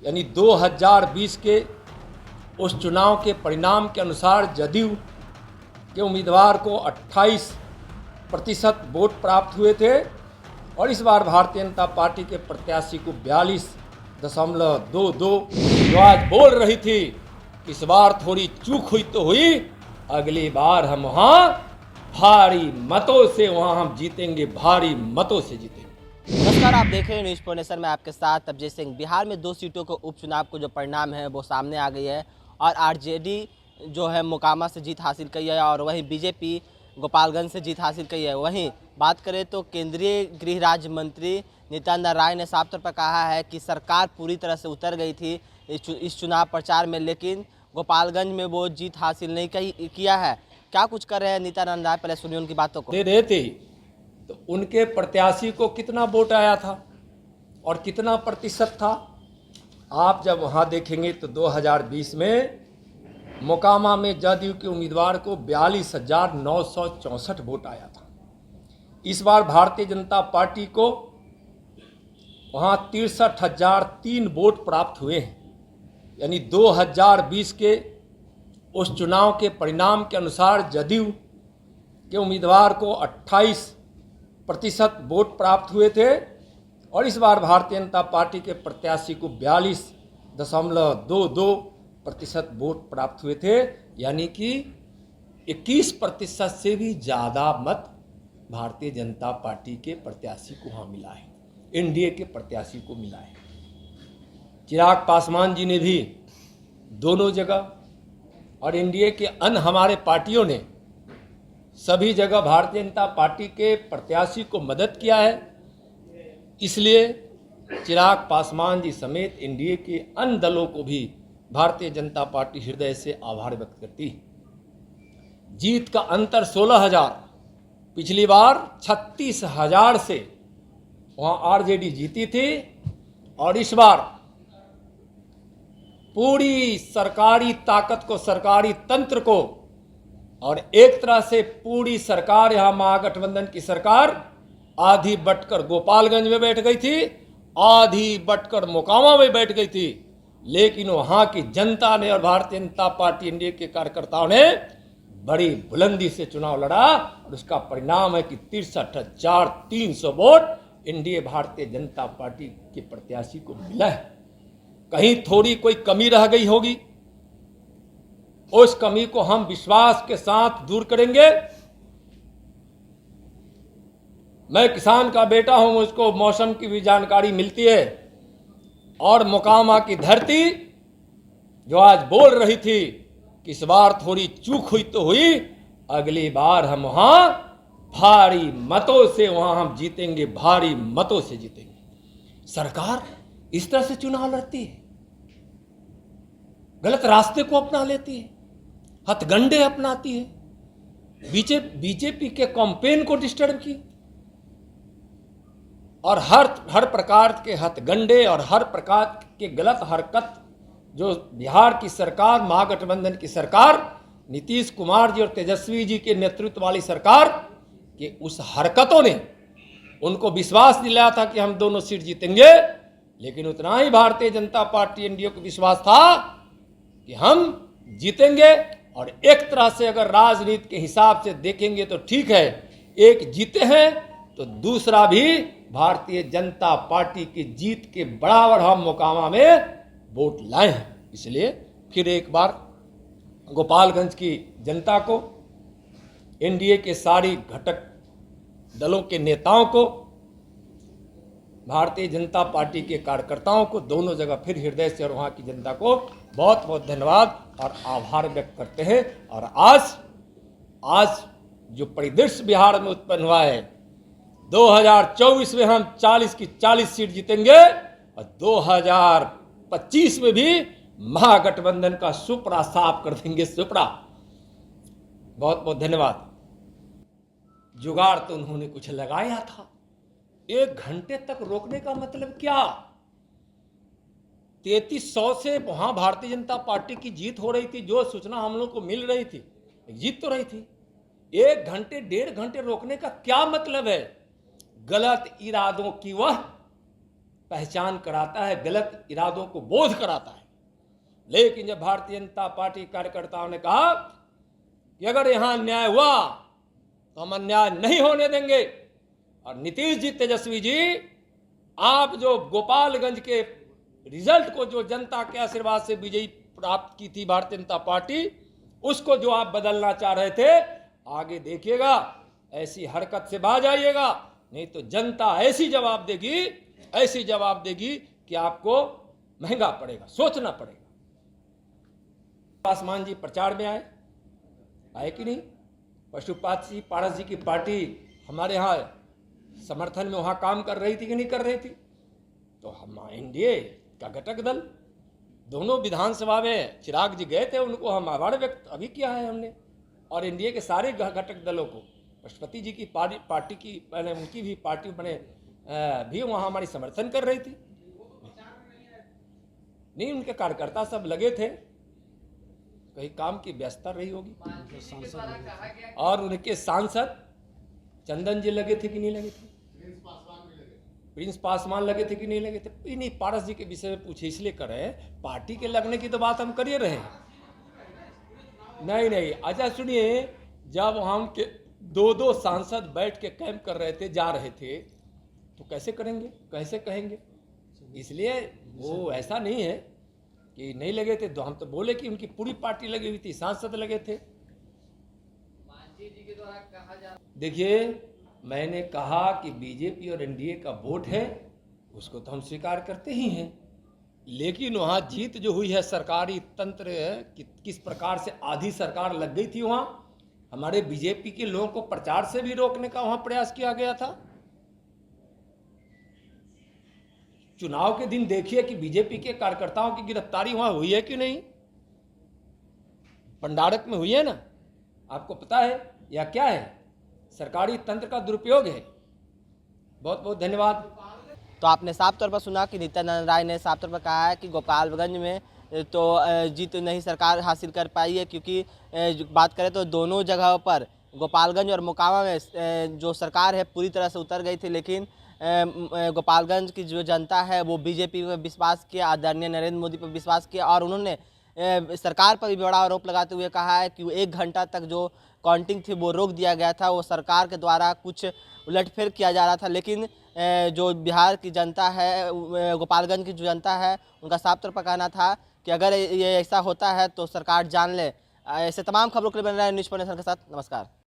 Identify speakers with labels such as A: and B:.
A: यानी 2020 के उस चुनाव के परिणाम के अनुसार जदयू के उम्मीदवार को 28% वोट प्राप्त हुए थे और इस बार भारतीय जनता पार्टी के प्रत्याशी को 42.22 जो आज बोल रही थी इस बार थोड़ी चूक हुई तो हुई, अगली बार हम वहाँ भारी मतों से हम जीतेंगे, भारी मतों से जीतेंगे।
B: नमस्कार, आप देख रहे हैं न्यूज़ प्रोनेशन में आपके साथ अजय सिंह। बिहार में 2 सीटों को उपचुनाव को जो परिणाम है वो सामने आ गई है और आरजेडी जो है मोकामा से जीत हासिल की है और वहीं बीजेपी गोपालगंज से जीत हासिल की है। वहीं बात करें तो केंद्रीय गृह राज्य मंत्री नित्यानंद राय ने साफ तौर पर कहा है कि सरकार पूरी तरह से उतर गई थी इस चुनाव प्रचार में, लेकिन गोपालगंज में वो जीत हासिल नहीं किया है। क्या कुछ कर रहे हैं नित्यानंद राय, पहले सुनिए उनकी बातों को।
A: दे रहे थे तो उनके प्रत्याशी को कितना वोट आया था और कितना प्रतिशत था, आप जब वहाँ देखेंगे तो 2020 में मोकामा में जदयू के उम्मीदवार को 42,964 वोट आया था। इस बार भारतीय जनता पार्टी को वहाँ 63,003 वोट प्राप्त हुए हैं। यानी 2020 के उस चुनाव के परिणाम के अनुसार जदयू के उम्मीदवार को 28% वोट प्राप्त हुए थे और इस बार भारतीय जनता पार्टी के प्रत्याशी को 42.22% वोट प्राप्त हुए थे। यानी कि 21% से भी ज़्यादा मत भारतीय जनता पार्टी के प्रत्याशी को वहाँ मिला है, एनडीए के प्रत्याशी को मिला है। चिराग पासवान जी ने भी दोनों जगह और एनडीए के अन्य हमारे पार्टियों ने सभी जगह भारतीय जनता पार्टी के प्रत्याशी को मदद किया है। इसलिए चिराग पासवान जी समेत एनडीए के अन्य दलों को भी भारतीय जनता पार्टी हृदय से आभार व्यक्त करती है। जीत का अंतर 16,000, पिछली बार 36,000 से वहाँ आरजेडी जीती थी और इस बार पूरी सरकारी ताकत को, सरकारी तंत्र को और एक तरह से पूरी सरकार, यहाँ महागठबंधन की सरकार आधी बटकर गोपालगंज में बैठ गई थी, आधी बटकर मोकामा में बैठ गई थी, लेकिन वहाँ की जनता ने और भारतीय जनता पार्टी एनडीए के कार्यकर्ताओं ने बड़ी बुलंदी से चुनाव लड़ा और उसका परिणाम है कि 63,300 vote NDA Bharatiya Janata party के प्रत्याशी को मिला है। कहीं थोड़ी कोई कमी रह गई होगी, उस कमी को हम विश्वास के साथ दूर करेंगे। मैं किसान का बेटा हूं, मुझको मौसम की भी जानकारी मिलती है और मोकामा की धरती जो आज बोल रही थी कि इस बार थोड़ी चूक हुई तो हुई, अगली बार हम वहां भारी मतों से हम जीतेंगे, भारी मतों से जीतेंगे। सरकार इस तरह से चुनाव लड़ती है, गलत रास्ते को अपना लेती है, हथगंडे अपनाती है, बीजेपी के कैंपेन को डिस्टर्ब की और हर प्रकार के हथगंडे और हर प्रकार के गलत हरकत जो बिहार की सरकार, महागठबंधन की सरकार, नीतीश कुमार जी और तेजस्वी जी के नेतृत्व वाली सरकार के उस हरकतों ने उनको विश्वास दिलाया था कि हम दोनों सीट जीतेंगे, लेकिन उतना ही भारतीय जनता पार्टी एनडीए को विश्वास था कि हम जीतेंगे। और एक तरह से अगर राजनीति के हिसाब से देखेंगे तो ठीक है, एक जीते हैं तो दूसरा भी भारतीय जनता पार्टी की जीत के बराबर हम मोकामा में वोट लाए हैं। इसलिए फिर एक बार गोपालगंज की जनता को, एनडीए के सारी घटक दलों के नेताओं को, भारतीय जनता पार्टी के कार्यकर्ताओं को, दोनों जगह फिर हृदय से और वहाँ की जनता को बहुत बहुत धन्यवाद और आभार व्यक्त करते हैं। और आज जो परिदृश्य बिहार में उत्पन्न हुआ है, 2024 में हम 40 की 40 सीट जीतेंगे और 2025 में भी महागठबंधन का सुपड़ा साफ कर देंगे, सुपड़ा। बहुत बहुत धन्यवाद। जुगाड़ तो उन्होंने कुछ लगाया था, 1 घंटे तक रोकने का मतलब क्या? 3300 से वहां भारतीय जनता पार्टी की जीत हो रही थी, जो सूचना हम लोग को मिल रही थी, जीत तो रही थी। 1 घंटे 1.5 घंटे रोकने का क्या मतलब है? गलत इरादों की वह पहचान कराता है, गलत इरादों को बोध कराता है। लेकिन जब भारतीय जनता पार्टी कार्यकर्ताओं ने कहा कि अगर यहां अन्याय हुआ तो हम अन्याय नहीं होने देंगे, और नीतीश जी, तेजस्वी जी, आप जो गोपालगंज के रिजल्ट को, जो जनता के आशीर्वाद से विजयी प्राप्त की थी भारतीय जनता पार्टी, उसको जो आप बदलना चाह रहे थे, आगे देखिएगा ऐसी हरकत से बाज आइएगा, नहीं तो जनता ऐसी जवाब देगी कि आपको महंगा पड़ेगा, सोचना पड़ेगा। पासवान जी प्रचार में आए कि नहीं? पशुपत जी, पारस जी की पार्टी हमारे यहाँ समर्थन में वहाँ काम कर रही थी कि नहीं कर रही थी? तो हम एनडीए का घटक दल, दोनों विधानसभा में चिराग जी गए थे, उनको हम आभार व्यक्त अभी किया है हमने, और एनडीए के सारे घटक दलों को, पशुपति जी की पार्टी की, मैंने उनकी भी पार्टी बने भी वहाँ हमारी समर्थन कर रही थी। नहीं, उनके कार्यकर्ता सब लगे थे, कहीं काम की व्यस्तता रही होगी, और उनके सांसद चंदन जी लगे थे कि नहीं लगे थे? प्रिंस पासवान लगे थे कि नहीं लगे थे? नहीं, पारस जी के विषय में पूछे इसलिए कर रहे हैं, पार्टी के लगने की तो बात हम कर ही रहे हैं। नहीं, अच्छा सुनिए, जब हम के दो सांसद बैठ के कैंप कर रहे थे, जा रहे थे, तो कैसे करेंगे, कैसे कहेंगे? इसलिए वो ऐसा नहीं है कि नहीं लगे थे, तो हम तो बोले कि उनकी पूरी पार्टी लगी हुई थी, सांसद लगे थे। देखिए, मैंने कहा कि बीजेपी और एनडीए का वोट है, उसको तो हम स्वीकार करते ही हैं, लेकिन वहाँ जीत जो हुई है, सरकारी तंत्र किस प्रकार से आधी सरकार लग गई थी, वहाँ हमारे बीजेपी के लोगों को प्रचार से भी रोकने का वहाँ प्रयास किया गया था। चुनाव के दिन देखिए कि बीजेपी के कार्यकर्ताओं की गिरफ्तारी वहाँ हुई है कि नहीं? पंडारक में हुई है ना, आपको पता है, या क्या है? सरकारी तंत्र का दुरुपयोग है। बहुत बहुत धन्यवाद।
B: तो आपने साफ तौर पर सुना कि नित्यानंद राय ने साफ तौर पर कहा है कि गोपालगंज में तो जीत नहीं सरकार हासिल कर पाई है, क्योंकि बात करें तो दोनों जगहों पर, गोपालगंज और मोकामा में जो सरकार है पूरी तरह से उतर गई थी, लेकिन गोपालगंज की जो जनता है वो बीजेपी पर विश्वास किया, आदरणीय नरेंद्र मोदी पर विश्वास किया, और उन्होंने सरकार पर भी बड़ा आरोप लगाते हुए कहा है कि 1 घंटा तक जो काउंटिंग थी वो रोक दिया गया था, वो सरकार के द्वारा कुछ उलटफेर किया जा रहा था। लेकिन जो बिहार की जनता है, गोपालगंज की जो जनता है, उनका साफ तौर पर कहना था कि अगर ये ऐसा होता है तो सरकार जान ले। ऐसे तमाम खबरों के लिए बन रहा है न्यूज़ 24 के साथ। नमस्कार।